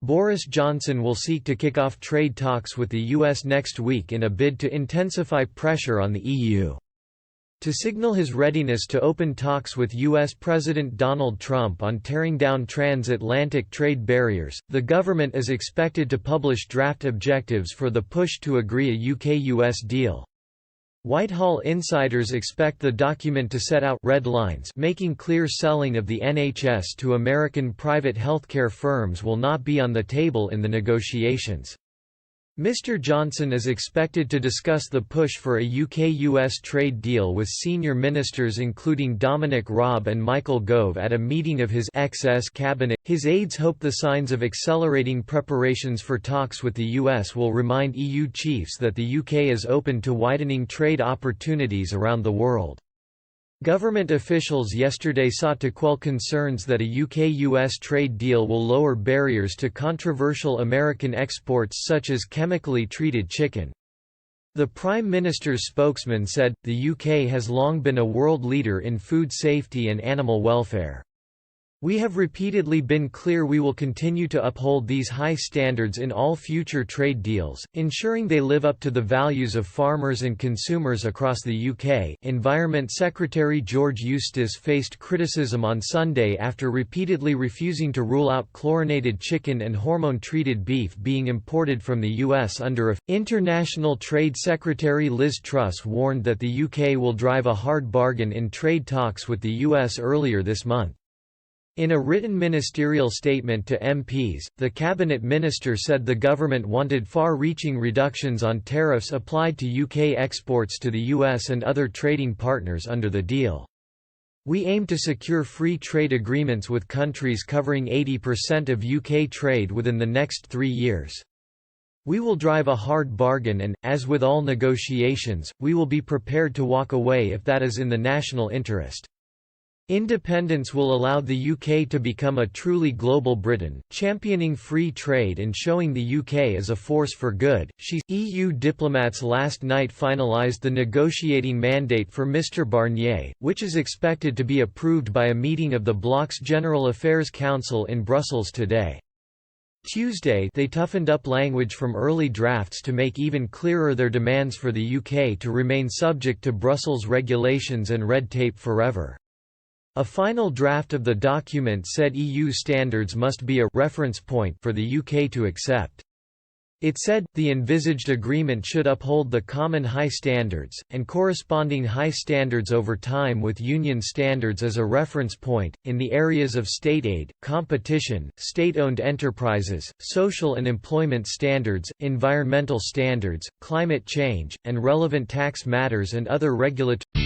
Boris Johnson will seek to kick off trade talks with the US next week in a bid to intensify pressure on the EU. To signal his readiness to open talks with U.S. President Donald Trump on tearing down transatlantic trade barriers, the government is expected to publish draft objectives for the push to agree a UK-US deal. Whitehall insiders expect the document to set out red lines, making clear selling of the NHS to American private healthcare firms will not be on the table in the negotiations. Mr. Johnson is expected to discuss the push for a UK-US trade deal with senior ministers including Dominic Raab and Michael Gove at a meeting of his XS cabinet. His aides hope the signs of accelerating preparations for talks with the US will remind EU chiefs that the UK is open to widening trade opportunities around the world. Government officials yesterday sought to quell concerns that a UK-US trade deal will lower barriers to controversial American exports such as chemically treated chicken. The Prime Minister's spokesman said, "The UK has long been a world leader in food safety and animal welfare. We have repeatedly been clear we will continue to uphold these high standards in all future trade deals, ensuring they live up to the values of farmers and consumers across the UK." Environment Secretary George Eustice faced criticism on Sunday after repeatedly refusing to rule out chlorinated chicken and hormone-treated beef being imported from the US under a International Trade Secretary Liz Truss warned that the UK will drive a hard bargain in trade talks with the US earlier this month. In a written ministerial statement to MPs, the cabinet minister said the government wanted far-reaching reductions on tariffs applied to UK exports to the US and other trading partners under the deal. "We aim to secure free trade agreements with countries covering 80% of UK trade within the next 3 years. We will drive a hard bargain and, as with all negotiations, we will be prepared to walk away if that is in the national interest. Independence will allow the UK to become a truly global Britain, championing free trade and showing the UK as a force for good." EU diplomats last night finalised the negotiating mandate for Mr Barnier, which is expected to be approved by a meeting of the bloc's General Affairs Council in Brussels today. Tuesday, they toughened up language from early drafts to make even clearer their demands for the UK to remain subject to Brussels regulations and red tape forever. A final draft of the document said EU standards must be a reference point for the UK to accept. It said, the envisaged agreement should uphold the common high standards, and corresponding high standards over time with Union standards as a reference point, in the areas of state aid, competition, state-owned enterprises, social and employment standards, environmental standards, climate change, and relevant tax matters and other regulatory